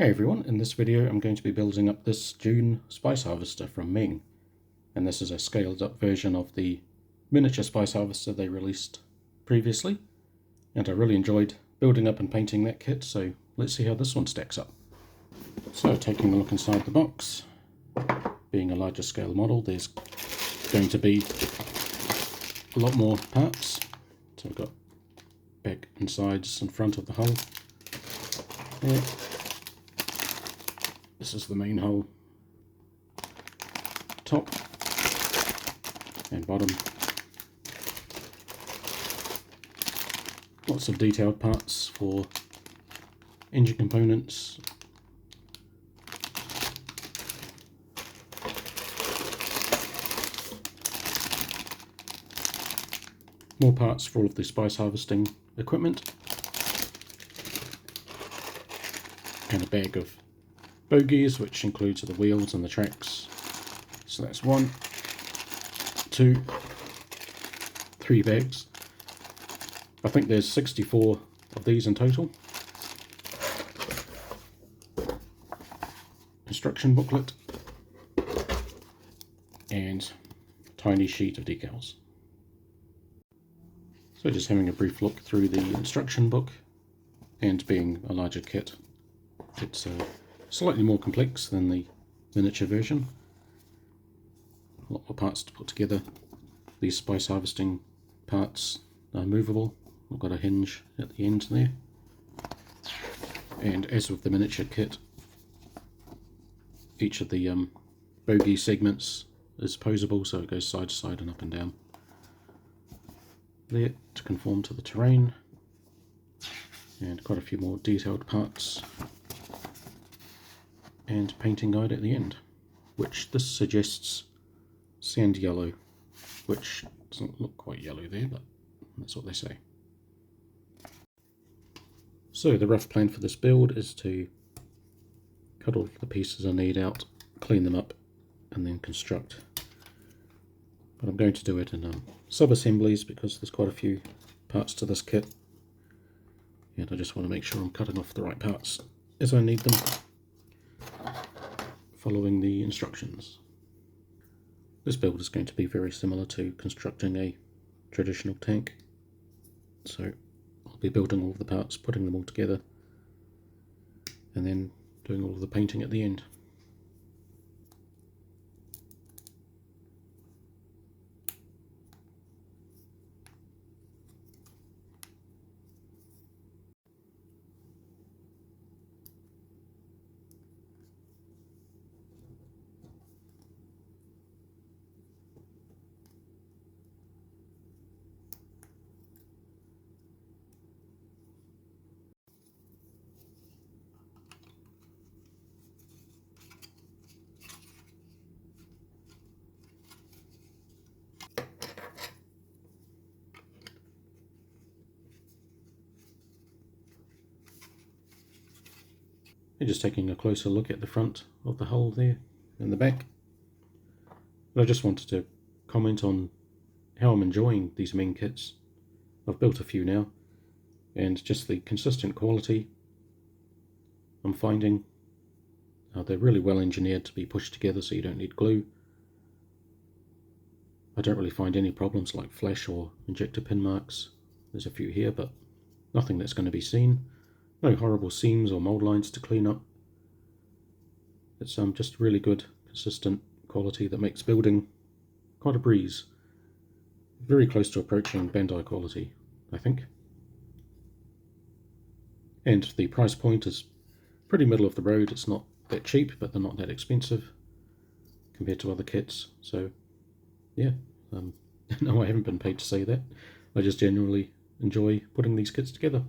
Hey everyone, in this video I'm going to be building up this Dune spice harvester from Meng, and this is a scaled up version of the miniature spice harvester they released previously, and I really enjoyed building up and painting that kit, so let's see how this one stacks up. So taking a look inside the box, being a larger scale model, there's going to be a lot more parts. So we've got back and sides and front of the hull there. This is the main hull, top and bottom. Lots of detailed parts for engine components. More parts for all of the spice harvesting equipment. And a bag of bogies, which includes the wheels and the tracks. So that's 1, 2, 3 bags. I think there's 64 of these in total. Instruction booklet and a tiny sheet of decals. So just having a brief look through the instruction book, and being a larger kit, it's slightly more complex than the miniature version. A lot more parts to put together. These spice harvesting parts are movable. I've got a hinge at the end there. And as with the miniature kit, each of the bogie segments is posable, so it goes side to side and up and down there to conform to the terrain. And quite a few more detailed parts. And painting guide at the end, which this suggests sand yellow, which doesn't look quite yellow there, but that's what they say. So the rough plan for this build is to cut all the pieces I need out, clean them up, and then construct. But I'm going to do it in sub-assemblies because there's quite a few parts to this kit, and I just want to make sure I'm cutting off the right parts as I need them, following the instructions. This build is going to be very similar to constructing a traditional tank, so I'll be building all of the parts, putting them all together, and then doing all of the painting at the end. And just taking a closer look at the front of the hull there and the back. But I just wanted to comment on how I'm enjoying these Meng kits. I've built a few now, and just the consistent quality I'm finding. They're really well engineered to be pushed together, so you don't need glue. I don't really find any problems like flash or injector pin marks. There's a few here, but nothing that's going to be seen. No horrible seams or mold lines to clean up. It's just really good, consistent quality that makes building quite a breeze. Very close to approaching Bandai quality, I think. And the price point is pretty middle of the road. It's not that cheap, but they're not that expensive compared to other kits. So yeah, no, I haven't been paid to say that. I just genuinely enjoy putting these kits together.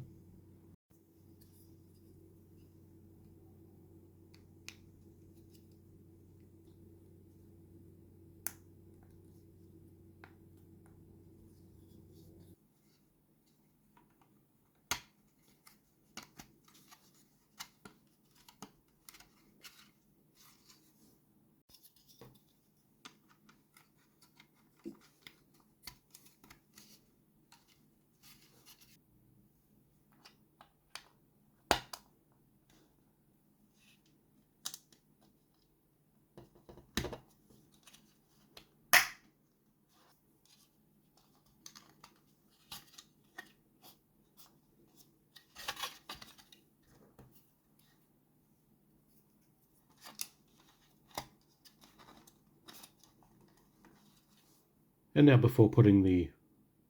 And now before putting the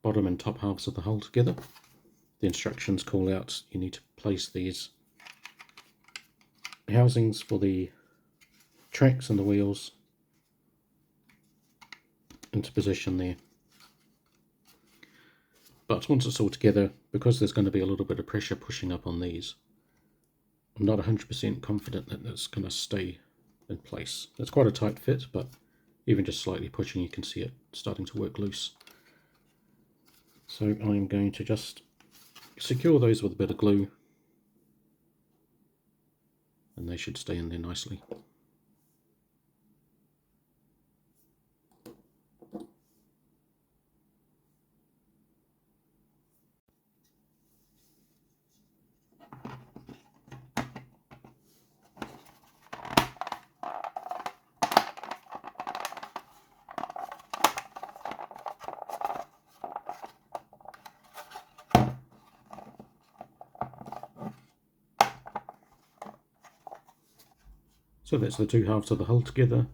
bottom and top halves of the hull together, the instructions call out you need to place these housings for the tracks and the wheels into position there. But once it's all together, because there's going to be a little bit of pressure pushing up on these, I'm not 100% confident that it's going to stay in place. It's quite a tight fit, but even just slightly pushing, you can see it starting to work loose. So I'm going to just secure those with a bit of glue, and they should stay in there nicely. So that's the two halves of the hull together,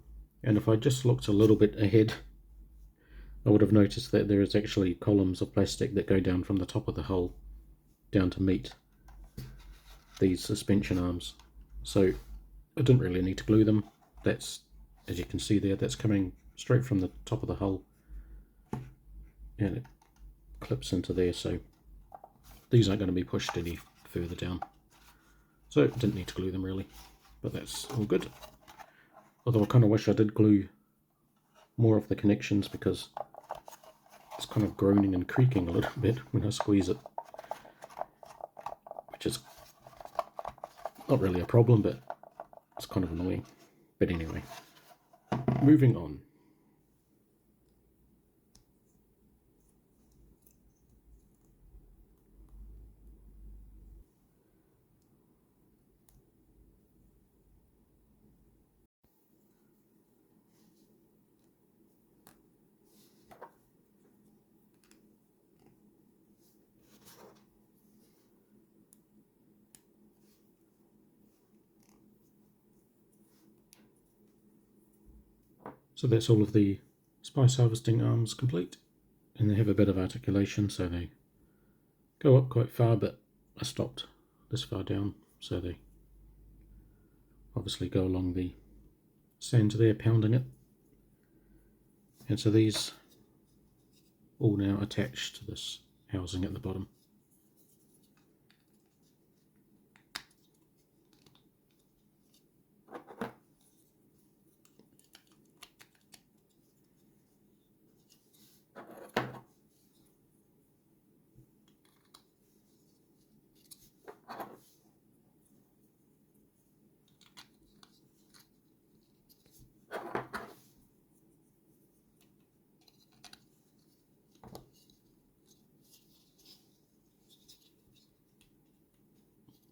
and if I just looked a little bit ahead, I would have noticed that there is actually columns of plastic that go down from the top of the hull down to meet these suspension arms. So I didn't really need to glue them. That's, as you can see there, that's coming straight from the top of the hull, and it clips into there, so these aren't going to be pushed any further down. So I didn't need to glue them really, but that's all good. Although I kind of wish I did glue more of the connections, because it's kind of groaning and creaking a little bit when I squeeze it, which is not really a problem, but it's kind of annoying. But anyway, moving on. So that's all of the spice harvesting arms complete, and they have a bit of articulation, so they go up quite far, but I stopped this far down, so they obviously go along the sand there, pounding it. And so these all now attach to this housing at the bottom.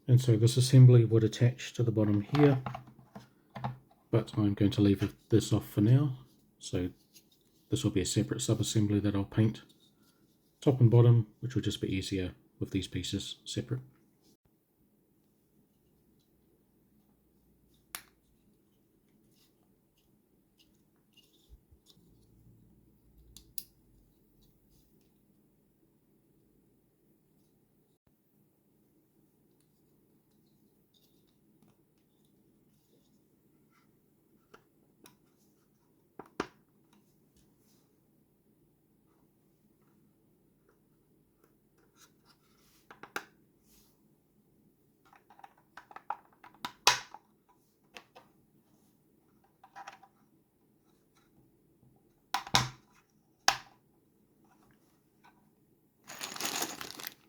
And so this assembly would attach to the bottom here, but I'm going to leave this off for now. So this will be a separate sub-assembly that I'll paint top and bottom, which will just be easier with these pieces separate.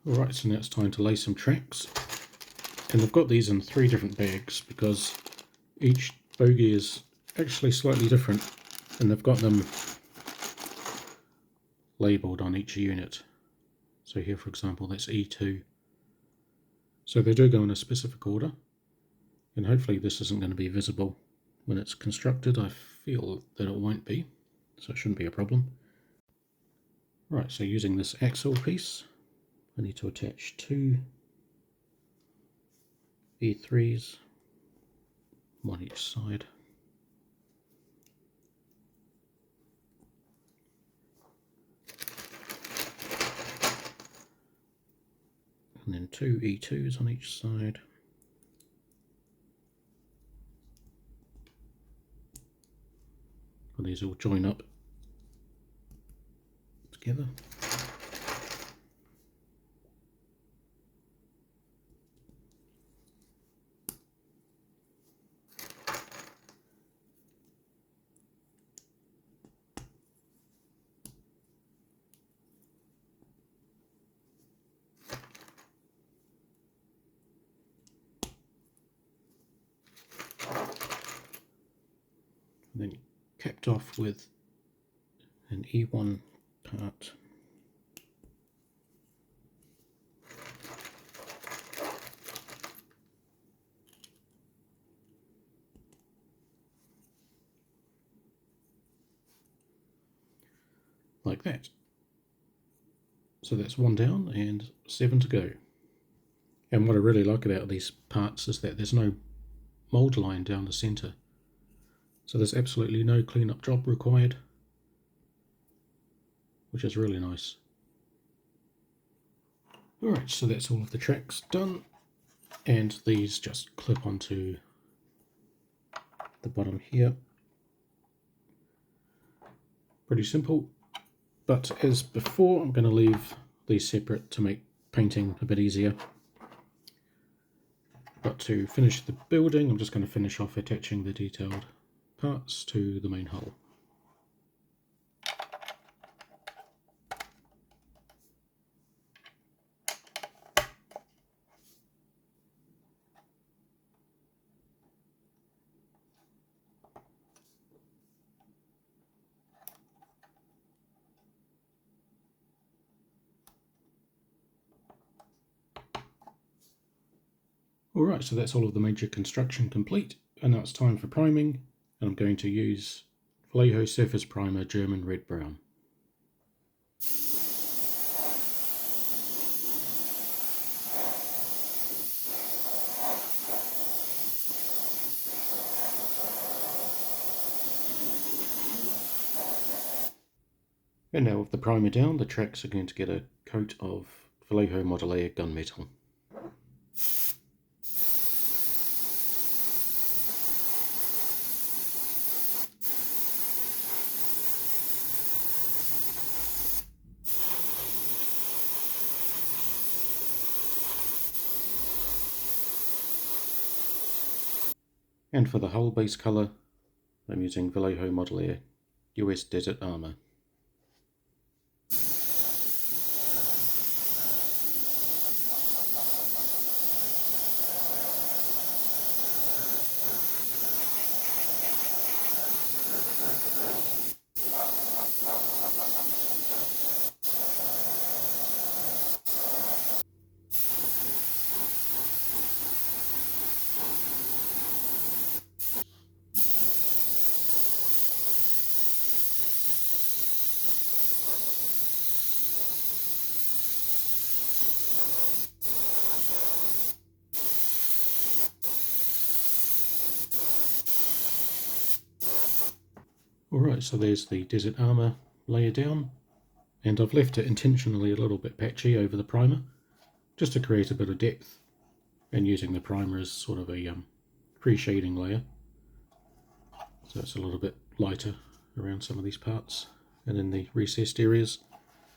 Alright, so now it's time to lay some tracks. And I've got these in 3 different bags because each bogie is actually slightly different, and they've got them labelled on each unit. So here, for example, that's E2. So they do go in a specific order, and hopefully this isn't going to be visible when it's constructed. I feel that it won't be, so it shouldn't be a problem. Right, so using this axle piece, I need to attach 2 E3s, one each side. and then 2 E2s on each side. And these all join up together. And then capped off with an E1 part. Like that. So that's 1 down and 7 to go. And what I really like about these parts is that there's no mould line down the centre. So there's absolutely no cleanup job required, which is really nice. Alright, so that's all of the tracks done, and these just clip onto the bottom here. Pretty simple, but as before, I'm going to leave these separate to make painting a bit easier. But to finish the building, I'm just going to finish off attaching the detailed parts to the main hull. Alright, so that's all of the major construction complete, and now it's time for priming, and I'm going to use Villeneuve Surface Primer German Red Brown. And now with the primer down, the tracks are going to get a coat of Vallejo Modeler gunmetal. And for the hull base colour, I'm using Vallejo Modeler US Desert Armour. Alright, so there's the Desert Armour layer down, and I've left it intentionally a little bit patchy over the primer, just to create a bit of depth, and using the primer as sort of a pre-shading layer, so it's a little bit lighter around some of these parts and in the recessed areas,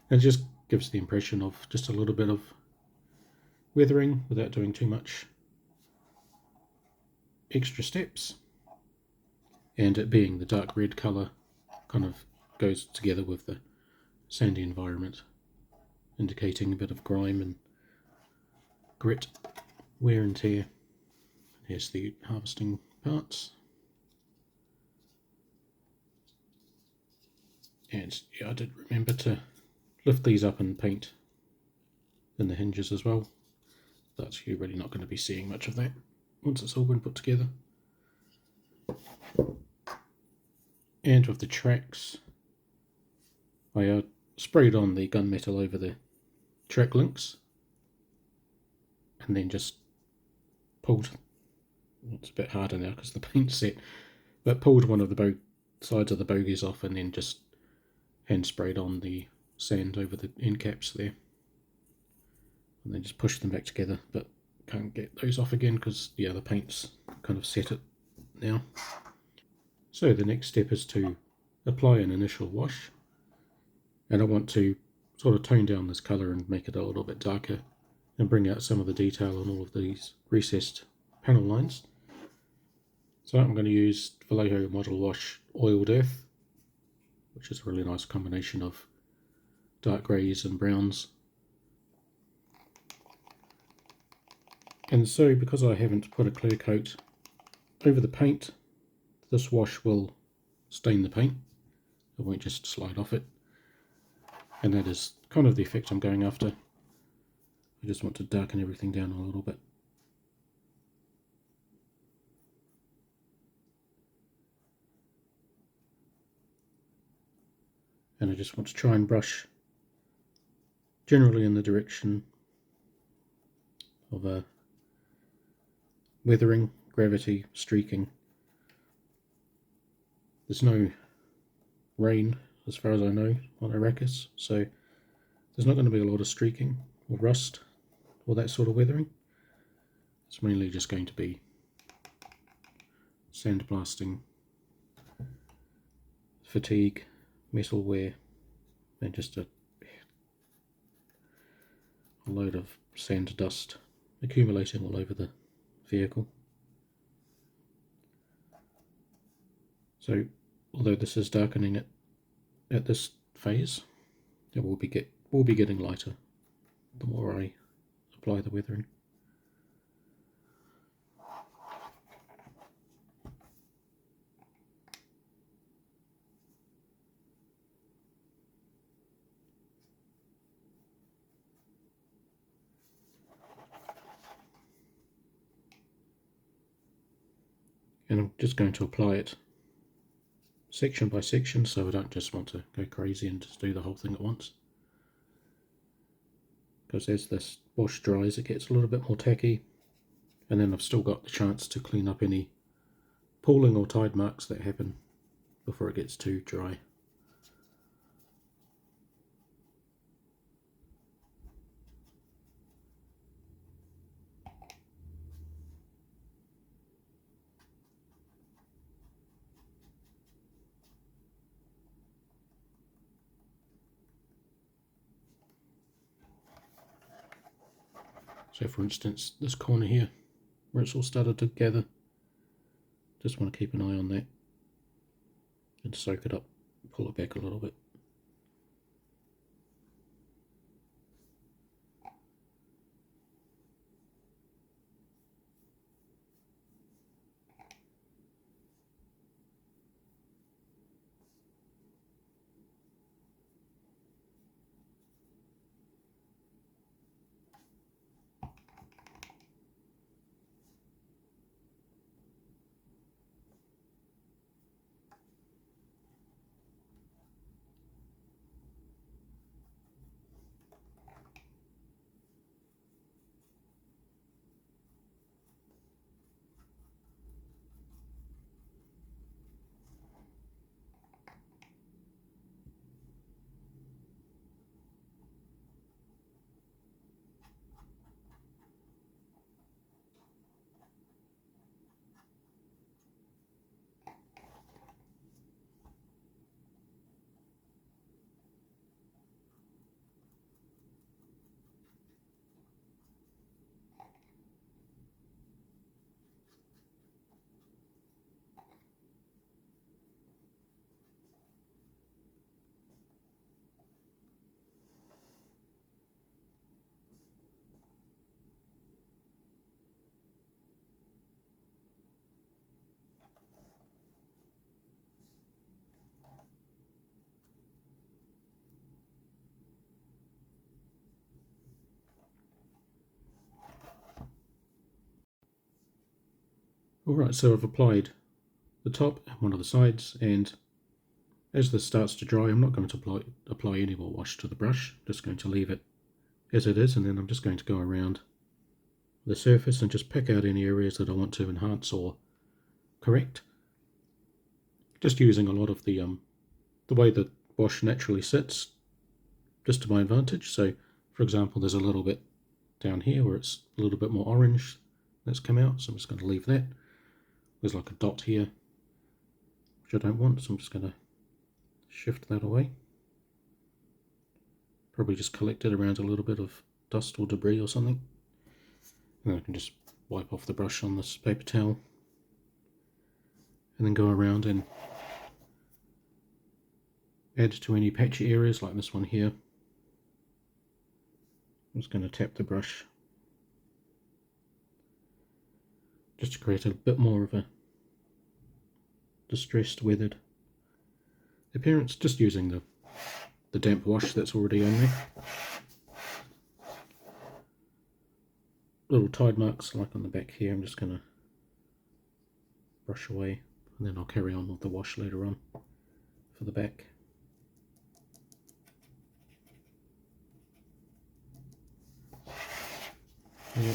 and it just gives the impression of just a little bit of weathering without doing too much extra steps. And it being the dark red colour kind of goes together with the sandy environment, indicating a bit of grime and grit, wear and tear. Here's the harvesting parts. And yeah, I did remember to lift these up and paint in the hinges as well, but you're really not going to be seeing much of that once it's all been put together. And with the tracks, I sprayed on the gunmetal over the track links and then just pulled, it's a bit harder now because the paint's set, but pulled one of the sides of the bogies off and then just hand sprayed on the sand over the end caps there. and then just push them back together, but can't get those off again because yeah, the paint's kind of set it now. So the next step is to apply an initial wash, and I want to sort of tone down this colour and make it a little bit darker and bring out some of the detail on all of these recessed panel lines. So I'm going to use Villeneuve Model Wash Oiled Earth, which is a really nice combination of dark greys and browns. And so because I haven't put a clear coat over the paint, this wash will stain the paint. It won't just slide off it. And that is kind of the effect I'm going after. I just want to darken everything down a little bit. And I just want to try and brush generally in the direction of weathering, gravity, streaking. There's no rain as far as I know on Arrakis, so there's not going to be a lot of streaking or rust or that sort of weathering. It's mainly just going to be sandblasting, fatigue, metal wear, and just a load of sand dust accumulating all over the vehicle. So although this is darkening it at this phase, it will be getting lighter the more I apply the weathering. And I'm just going to apply it section by section, so I don't just want to go crazy and just do the whole thing at once. Because as this wash dries, it gets a little bit more tacky, and then I've still got the chance to clean up any pooling or tide marks that happen before it gets too dry. So for instance, this corner here, where it's all started to gather, just want to keep an eye on that and soak it up, pull it back a little bit. Alright, so I've applied the top and one of the sides, and as this starts to dry, I'm not going to apply any more wash to the brush, just going to leave it as it is, and then I'm just going to go around the surface and just pick out any areas that I want to enhance or correct. Just using a lot of the way the wash naturally sits, just to my advantage. So, for example, there's a little bit down here where it's a little bit more orange that's come out, so I'm just going to leave that. There's like a dot here which I don't want, so I'm just going to shift that away. Probably just collected around a little bit of dust or debris or something. And then I can just wipe off the brush on this paper towel and then go around and add to any patchy areas like this one here. I'm just going to tap the brush just to create a bit more of a distressed, weathered appearance, just using the damp wash that's already on there. Little tide marks like on the back here, I'm just going to brush away, and then I'll carry on with the wash later on for the back. Yeah,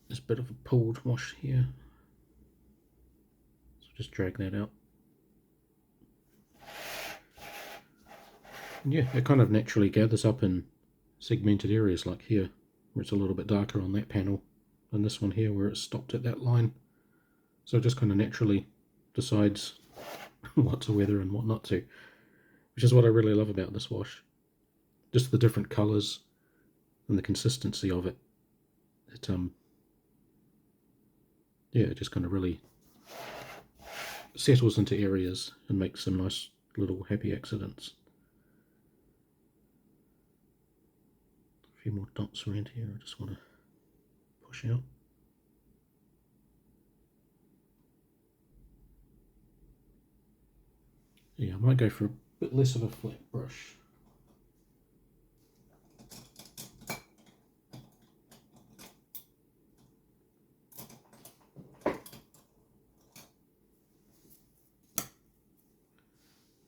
there's a bit of a pulled wash here, so just drag that out. And yeah, it kind of naturally gathers up in segmented areas like here, where it's a little bit darker on that panel than this one here where it's stopped at that line. So it just kind of naturally decides what to weather and what not to, which is what I really love about this wash. Just the different colours and the consistency of it. It just kind of really settles into areas and makes some nice little happy accidents. A few more dots around here I just want to push out. Yeah, I might go for a bit less of a flat brush.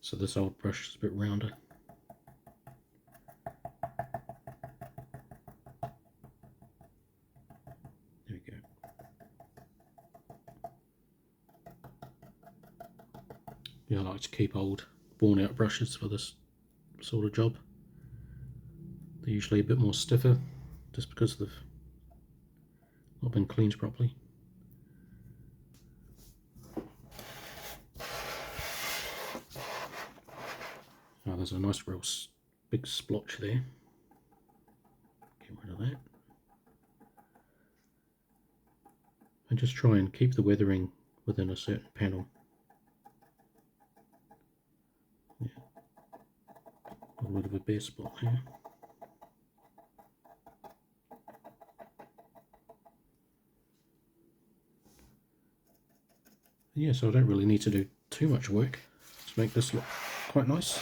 So this old brush is a bit rounder. There we go. Yeah, I like to keep old, worn out brushes for this sort of job. They're usually a bit more stiffer, just because they've not been cleaned properly. Oh, there's a nice real big splotch there. Get rid of that. And just try and keep the weathering within a certain panel. Yeah. A little bit of a bare spot here. Yeah, so I don't really need to do too much work to make this look quite nice.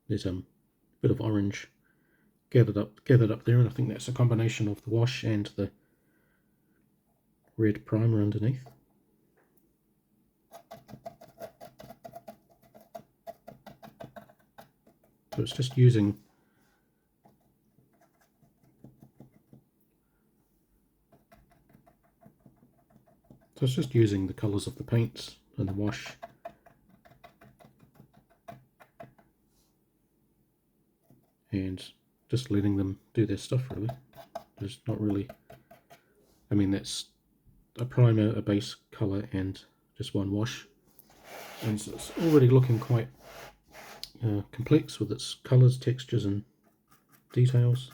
There's a bit of orange gathered up there, and I think that's a combination of the wash and the red primer underneath. So it's just using the colours of the paints and the wash and just letting them do their stuff, really. There's not really, I mean, that's a primer, a base colour and just one wash, and so it's already looking quite complex with its colours, textures and details.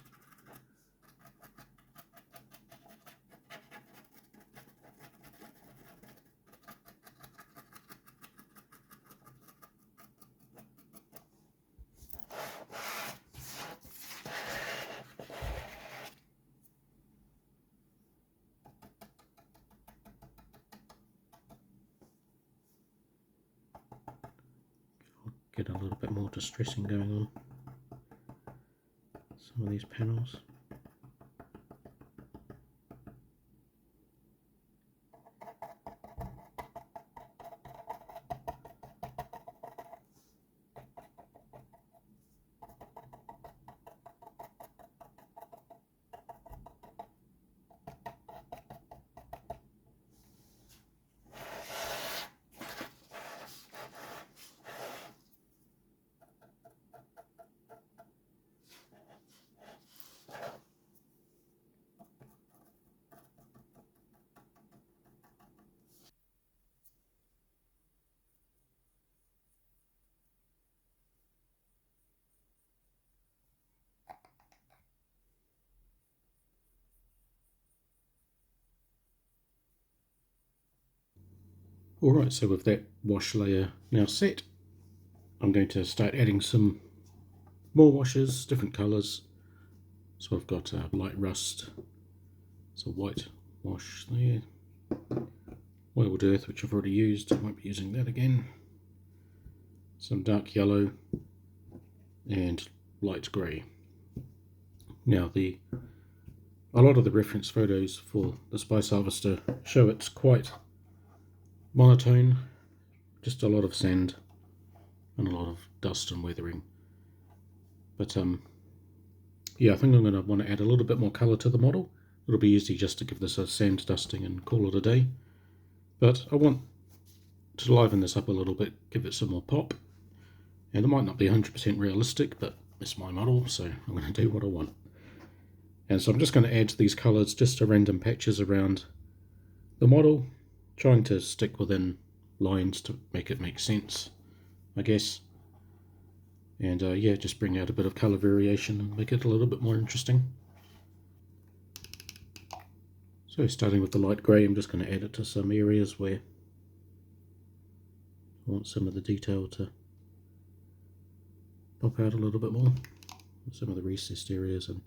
Get a little bit more distressing going on some of these panels. Alright, so with that wash layer now set, I'm going to start adding some more washes, different colours. So I've got light rust, it's a white wash there, oiled earth, which I've already used, I won't be using that again, some dark yellow, and light grey. Now a lot of the reference photos for the Spice Harvester show it's quite monotone, just a lot of sand and a lot of dust and weathering. But yeah, I think I'm going to want to add a little bit more colour to the model. It'll be easy just to give this a sand dusting and call it a day. But I want to liven this up a little bit, give it some more pop. And it might not be 100% realistic, but it's my model, so I'm going to do what I want. And so I'm just going to add these colours just to random patches around the model, trying to stick within lines to make it make sense, I guess. And yeah, just bring out a bit of colour variation and make it a little bit more interesting. So starting with the light grey, I'm just going to add it to some areas where I want some of the detail to pop out a little bit more. Some of the recessed areas and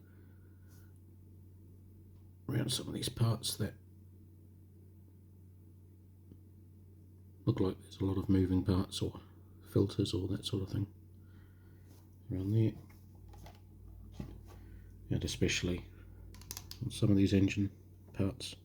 around some of these parts that look like there's a lot of moving parts or filters or that sort of thing around there. And especially on some of these engine parts.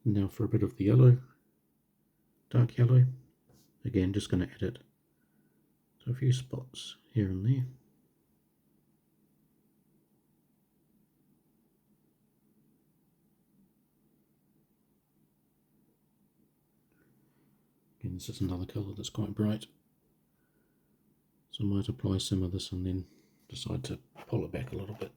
Now for a bit of the yellow, dark yellow. Again, just going to add it to a few spots here and there. Again, this is another colour that's quite bright, so I might apply some of this and then decide to pull it back a little bit.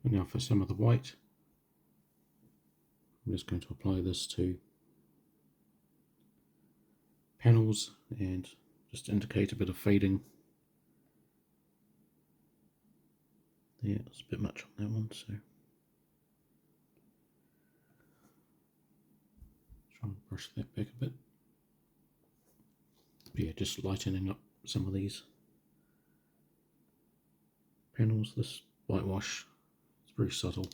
And now for some of the white, I'm just going to apply this to panels and just indicate a bit of fading. Yeah, it's a bit much on that one, so try and brush that back a bit. But yeah, just lightening up some of these panels. This whitewash, it's very subtle.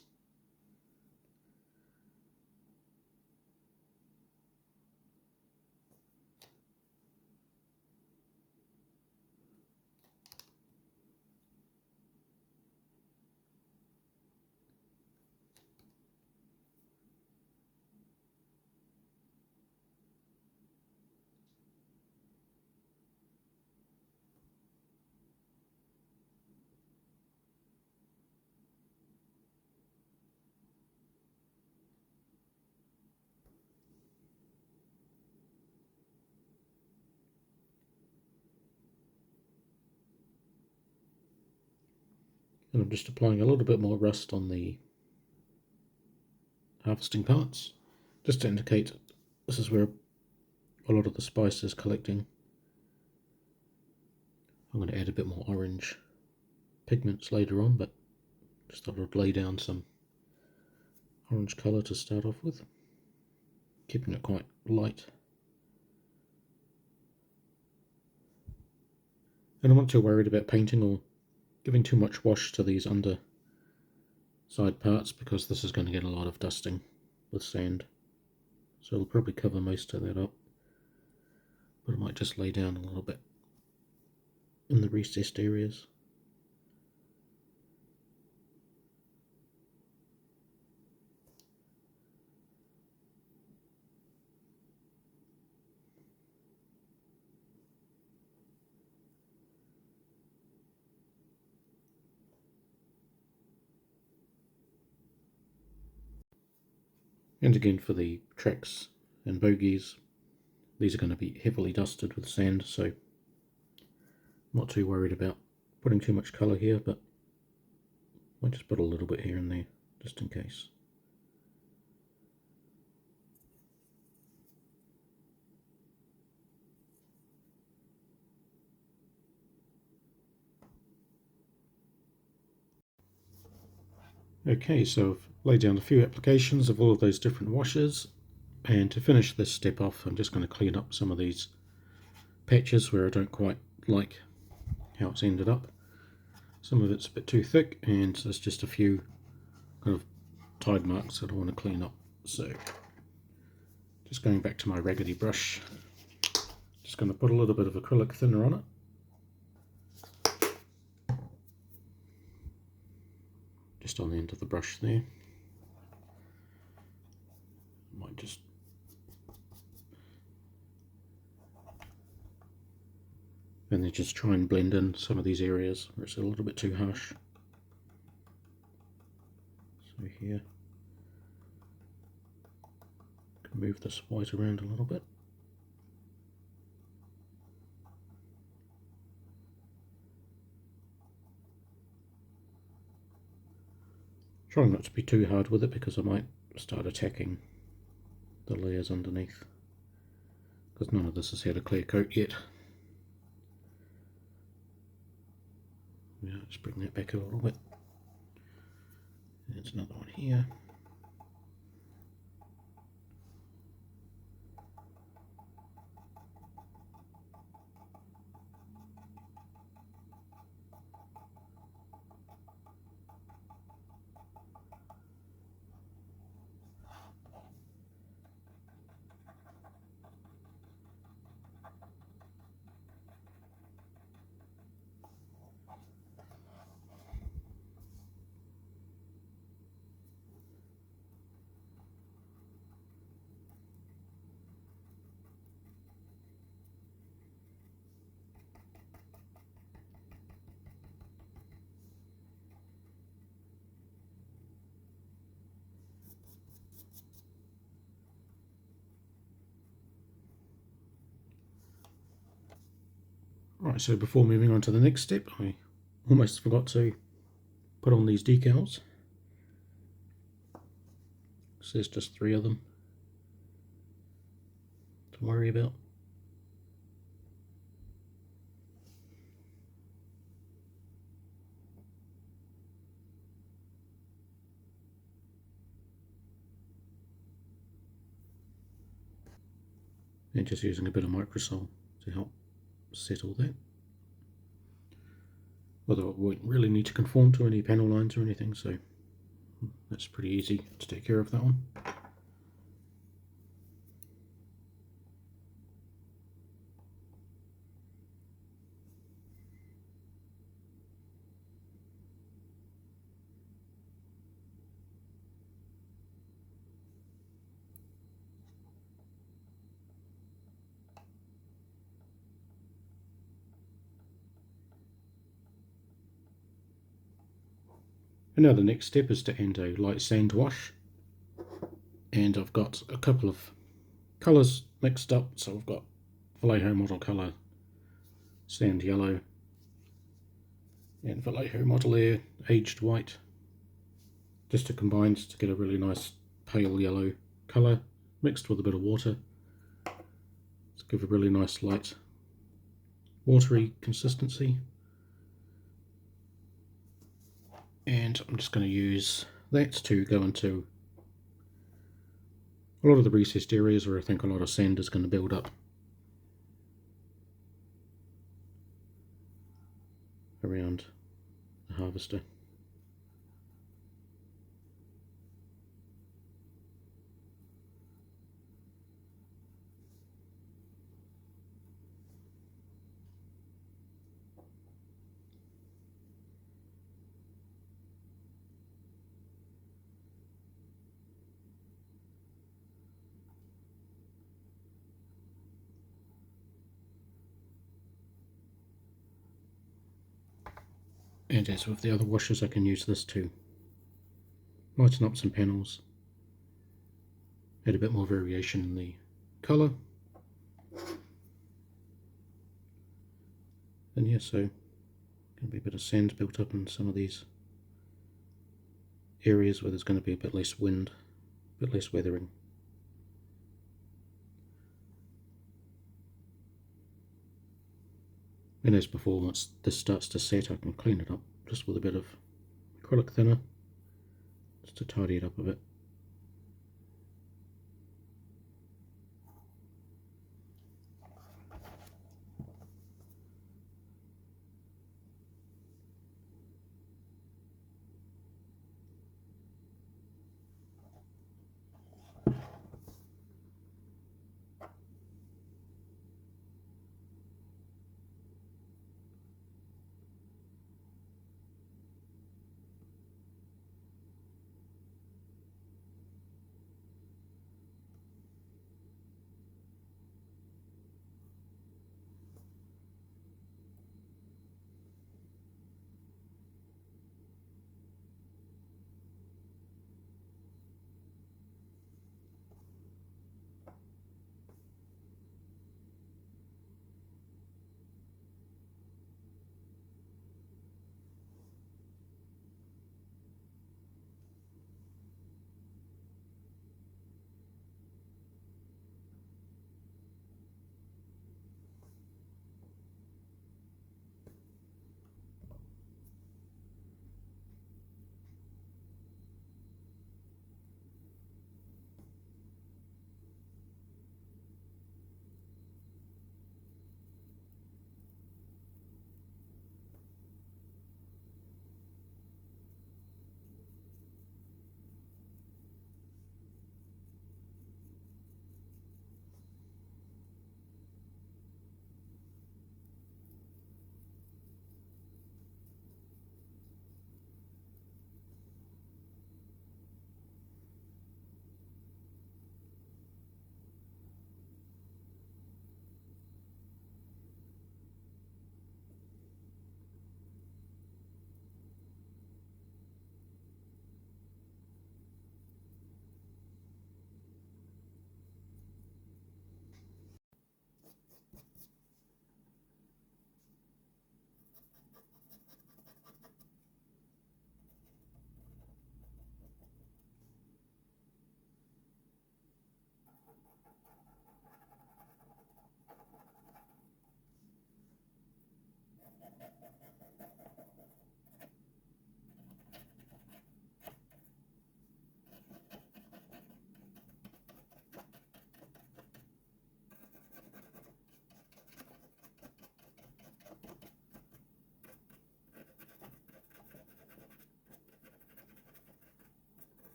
And I'm just applying a little bit more rust on the harvesting parts, just to indicate this is where a lot of the spice is collecting. I'm going to add a bit more orange pigments later on, but just thought I'd lay down some orange colour to start off with, keeping it quite light. And I'm not too worried about painting or giving too much wash to these under side parts, because this is going to get a lot of dusting with sand, so it'll probably cover most of that up, but I might just lay down a little bit in the recessed areas. And again, for the tracks and bogies, these are going to be heavily dusted with sand, so I'm not too worried about putting too much colour here, but I might just put a little bit here and there, just in case. Okay, so I've laid down a few applications of all of those different washes, and to finish this step off, I'm just going to clean up some of these patches where I don't quite like how it's ended up. Some of it's a bit too thick, and there's just a few kind of tide marks that I want to clean up. So just going back to my raggedy brush, just going to put a little bit of acrylic thinner on it. Just on the end of the brush there. Might just and then just try and blend in some of these areas where it's a little bit too harsh. So here, can move this white around a little bit. Trying not to be too hard with it, because I might start attacking the layers underneath, because none of this has had a clear coat yet. Yeah, let's bring that back a little bit. There's another one here. Right, so before moving on to the next step, I almost forgot to put on these decals. So there's just 3 of them to worry about. And just using a bit of microsol to help settle that. Although it won't really need to conform to any panel lines or anything, so that's pretty easy to take care of that one. And now the next step is to end a light sand wash, and I've got a couple of colours mixed up. So I've got Vallejo model colour, sand yellow, and Vallejo Model Air Aged White, just to combine to get a really nice pale yellow colour mixed with a bit of water to give a really nice light watery consistency. And I'm just going to use that to go into a lot of the recessed areas where I think a lot of sand is going to build up around the harvester. And as with the other washes, I can use this to lighten up some panels, add a bit more variation in the colour. And yeah, so going to be a bit of sand built up in some of these areas where there's going to be a bit less wind, a bit less weathering. And as before, once this starts to set, I can clean it up just with a bit of acrylic thinner, just to tidy it up a bit.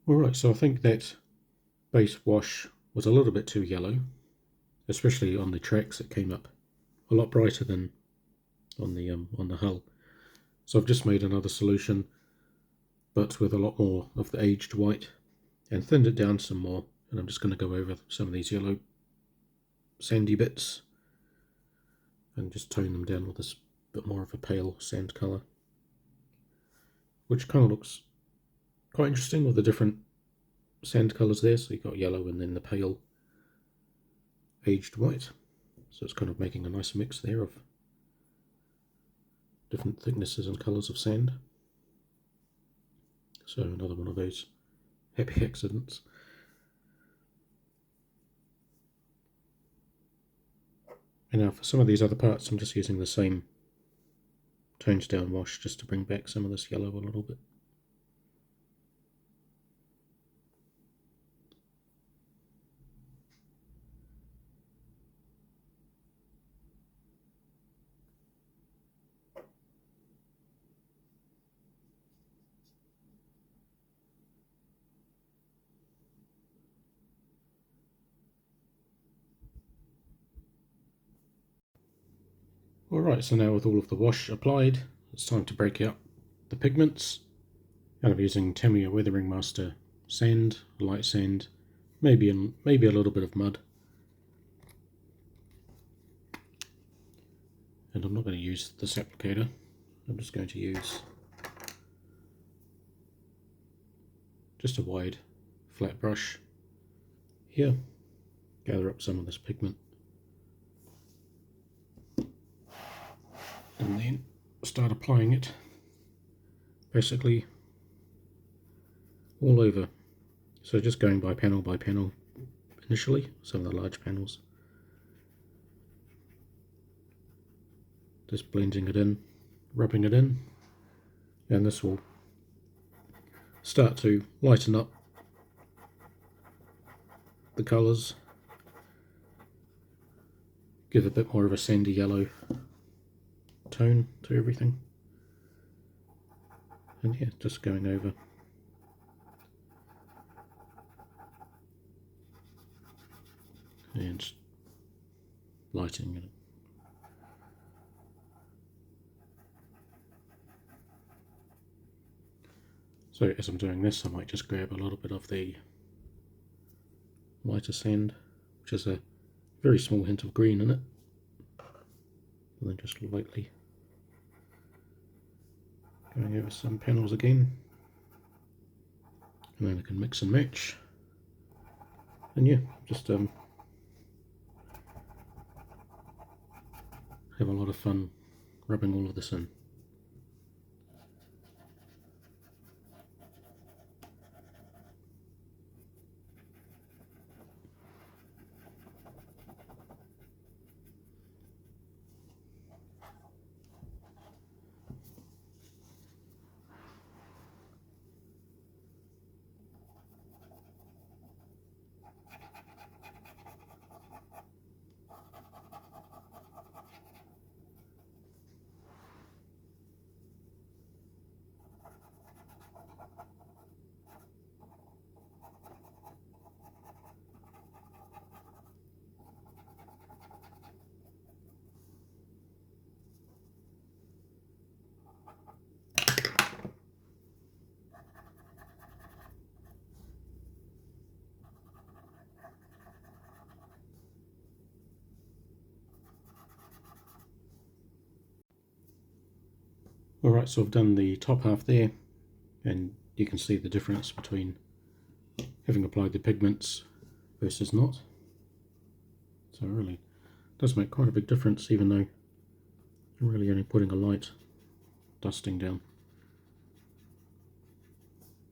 Alright, so I think that base wash was a little bit too yellow, especially on the tracks. It came up a lot brighter than on the hull. So I've just made another solution, but with a lot more of the aged white, and thinned it down some more. And I'm just going to go over some of these yellow sandy bits and just tone them down with this bit more of a pale sand colour, which kind of looks quite interesting with the different sand colours there. So you've got yellow and then the pale aged white. So it's kind of making a nice mix there of different thicknesses and colours of sand. So another one of those happy accidents. And now for some of these other parts, I'm just using the same toned down wash just to bring back some of this yellow a little bit. Alright, so now with all of the wash applied, it's time to break out the pigments. And I'm using Tamiya Weathering Master sand, light sand, maybe a little bit of mud. And I'm not going to use this applicator, I'm just going to use just a wide flat brush here, gather up some of this pigment, and then start applying it basically all over. So just going by panel initially, some of the large panels, just blending it in, rubbing it in, and this will start to lighten up the colours, give a bit more of a sandy yellow tone to everything. And yeah, just going over and lighting it. So as I'm doing this, I might just grab a little bit of the lighter sand, which has a very small hint of green in it, and then just lightly going over some panels again, and then I can mix and match. And yeah, just have a lot of fun rubbing all of this in. Alright, so I've done the top half there, and you can see the difference between having applied the pigments versus not. So it really does make quite a big difference, even though I'm really only putting a light dusting down.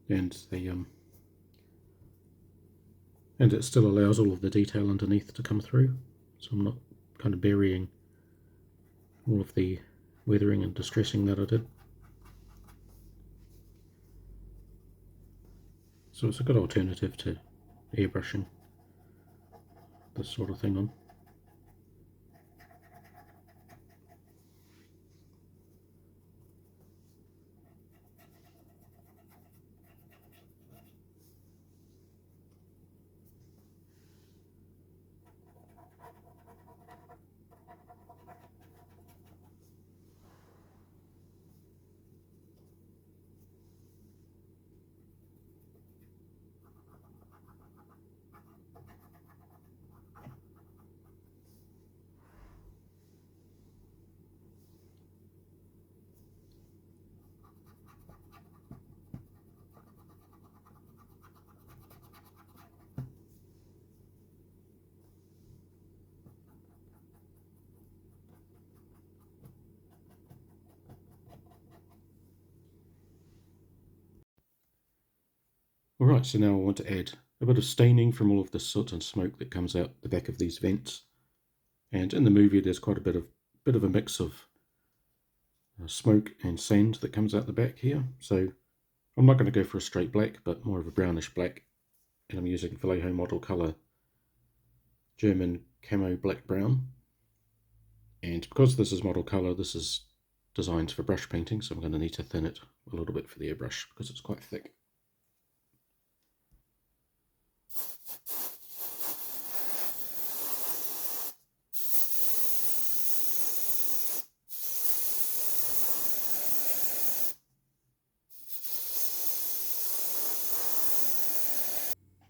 And it still allows all of the detail underneath to come through, so I'm not kind of burying all of the weathering and distressing that I did. So it's a good alternative to airbrushing this sort of thing on. Alright, so now I want to add a bit of staining from all of the soot and smoke that comes out the back of these vents. And in the movie there's quite a bit of a mix of smoke and sand that comes out the back here. So I'm not going to go for a straight black, but more of a brownish black. And I'm using Villeneuve model color German camo black brown. And because this is model color, this is designed for brush painting, so I'm going to need to thin it a little bit for the airbrush because it's quite thick.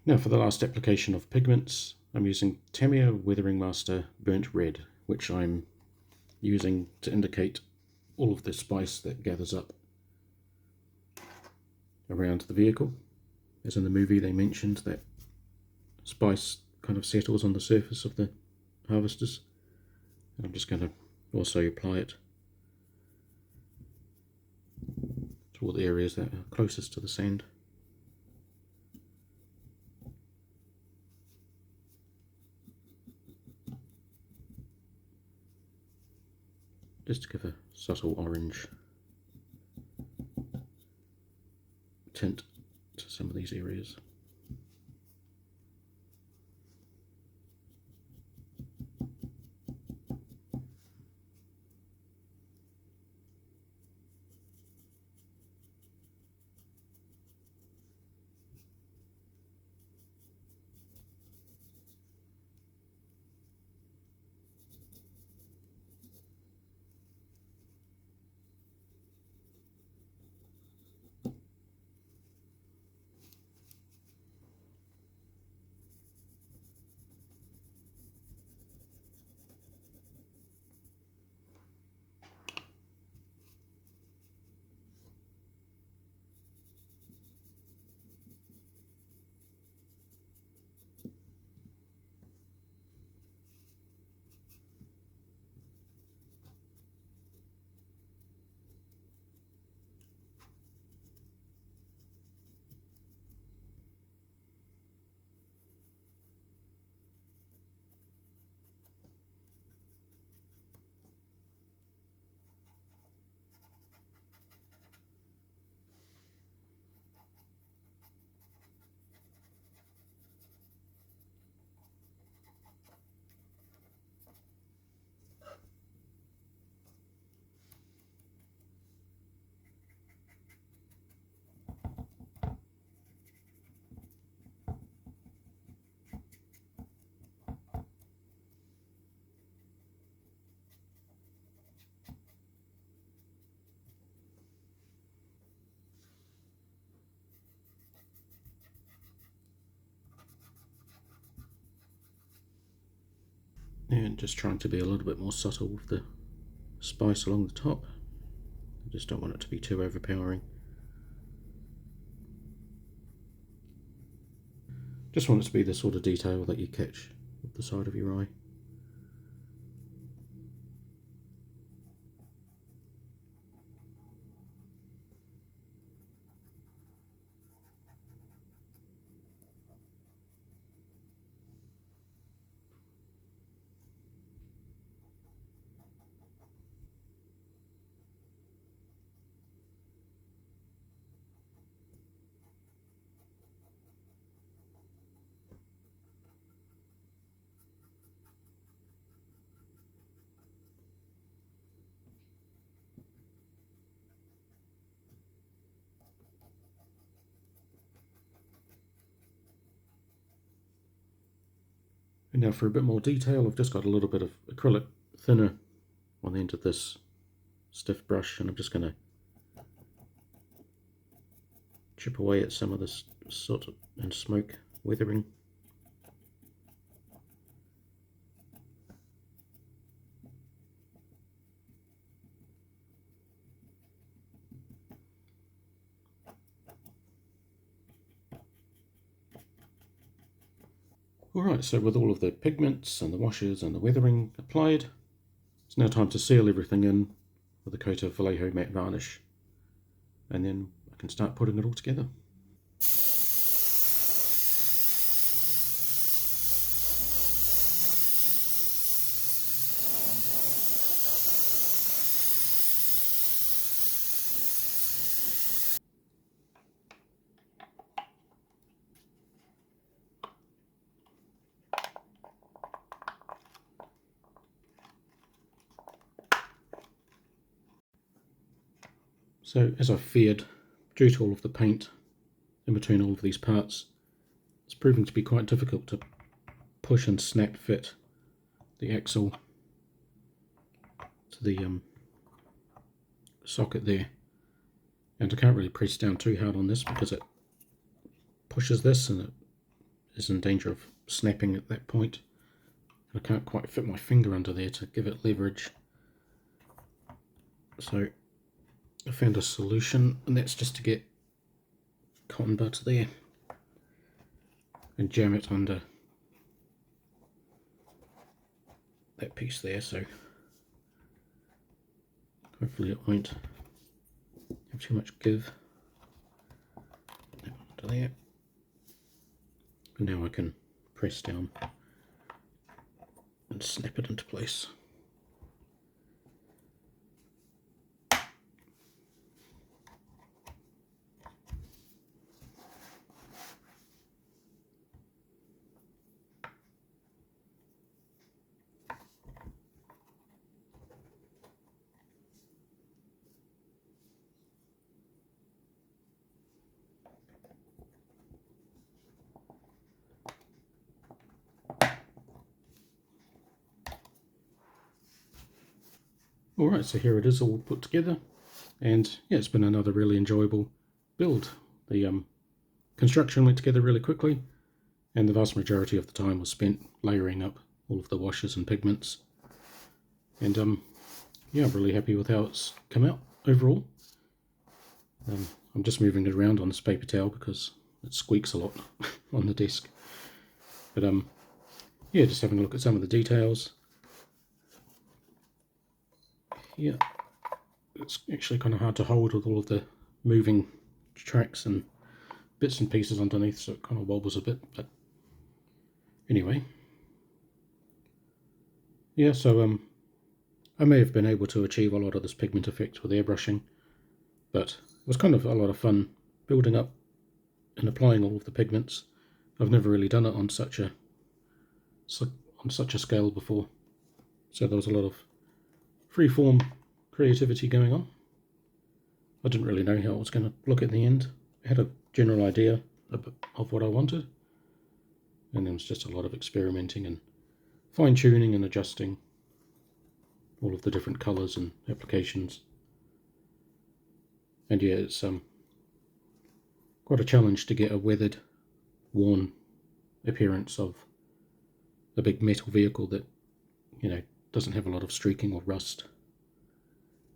Now for the last application of pigments, I'm using Tamiya Weathering Master Burnt Red, which I'm using to indicate all of the spice that gathers up around the vehicle. As in the movie they mentioned that spice kind of settles on the surface of the harvesters. And I'm just going to also apply it to all the areas that are closest to the sand. Just to give a subtle orange tint to some of these areas. And just trying to be a little bit more subtle with the spice along the top. I just don't want it to be too overpowering. Just want it to be the sort of detail that you catch at the side of your eye. And now for a bit more detail, I've just got a little bit of acrylic thinner on the end of this stiff brush, and I'm just going to chip away at some of this soot and smoke weathering. Alright, so with all of the pigments and the washes and the weathering applied, it's now time to seal everything in with a coat of Vallejo matte varnish, and then I can start putting it all together. So as I feared, due to all of the paint in between all of these parts, it's proving to be quite difficult to push and snap fit the axle to the socket there. And I can't really press down too hard on this because it pushes this and it is in danger of snapping at that point. I can't quite fit my finger under there to give it leverage. So I found a solution, and that's just to get cotton bud there and jam it under that piece there, so hopefully it won't have too much give. Under there. And now I can press down and snap it into place. Alright, so here it is all put together, and yeah, it's been another really enjoyable build. The construction went together really quickly, and the vast majority of the time was spent layering up all of the washes and pigments. And yeah, I'm really happy with how it's come out overall. I'm just moving it around on this paper towel because it squeaks a lot on the desk. But yeah, just having a look at some of the details. Yeah, it's actually kind of hard to hold with all of the moving tracks and bits and pieces underneath, so it kind of wobbles a bit. But anyway, yeah, so I may have been able to achieve a lot of this pigment effect with airbrushing, but it was kind of a lot of fun building up and applying all of the pigments. I've never really done it on such a scale before, so there was a lot of freeform creativity going on. I didn't really know how it was going to look at the end. I had a general idea of what I wanted, and there was just a lot of experimenting and fine-tuning and adjusting all of the different colours and applications. And yeah, it's quite a challenge to get a weathered, worn appearance of a big metal vehicle that, you know, doesn't have a lot of streaking or rust.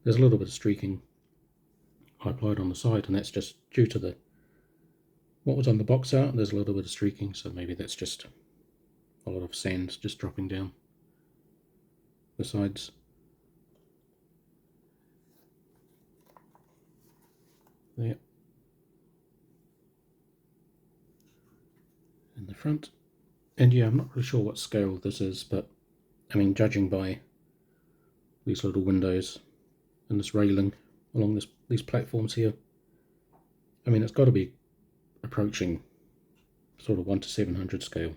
There's a little bit of streaking I applied on the side, and that's just due to what was on the box art. There's a little bit of streaking, so maybe that's just a lot of sand just dropping down the sides. There. In the front. And yeah, I'm not really sure what scale this is, but I mean, judging by these little windows and this railing along these platforms here, I mean, it's got to be approaching sort of 1 to 700 scale.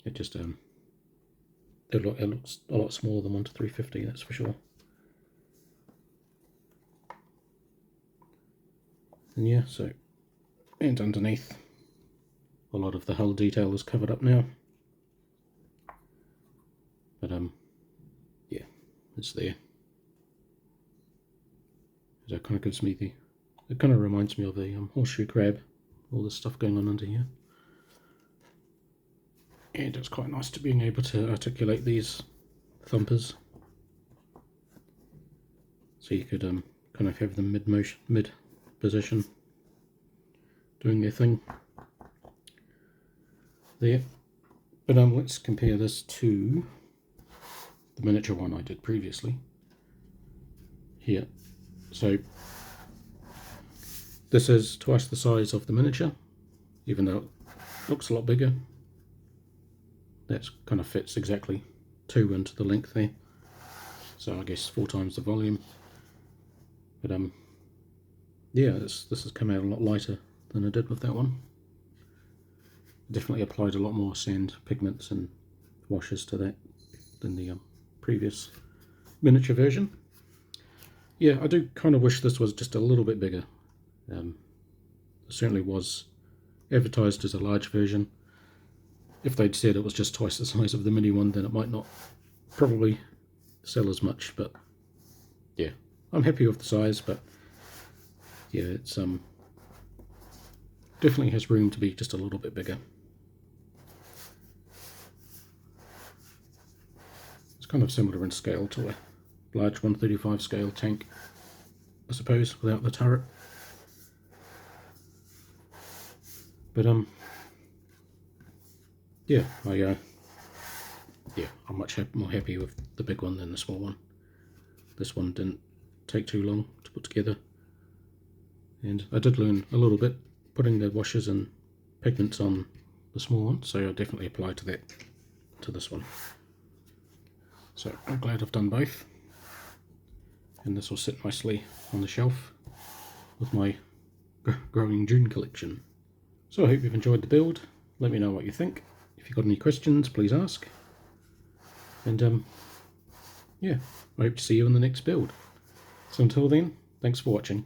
It just it looks a lot smaller than 1 to 350, that's for sure. And yeah, so, and underneath, a lot of the hull detail is covered up now. But yeah, it's there. That kind of gives me it kind of reminds me of the horseshoe crab, all this stuff going on under here. And it's quite nice to being able to articulate these thumpers, so you could kind of have them mid position doing their thing there. But let's compare this to the miniature one I did previously here. So this is twice the size of the miniature, even though it looks a lot bigger. That kind of fits exactly 2 into the length there, so I guess 4 times the volume. But yeah, this has come out a lot lighter than I did with that one. Definitely applied a lot more sand, pigments and washes to that than the previous miniature version. yeah, I do kind of wish this was just a little bit bigger. It certainly was advertised as a large version. If they'd said it was just twice the size of the mini one, then it might not probably sell as much, but yeah, I'm happy with the size, but yeah, it's definitely has room to be just a little bit bigger. It's kind of similar in scale to a large 135 scale tank, I suppose, without the turret. But yeah, I'm much more happy with the big one than the small one. This one didn't take too long to put together, and I did learn a little bit putting the washes and pigments on the small one, so I'll definitely apply to that to this one. So I'm glad I've done both, and this will sit nicely on the shelf with my growing Dune collection. So I hope you've enjoyed the build. Let me know what you think. If you've got any questions, please ask. And yeah, I hope to see you in the next build. So until then, thanks for watching.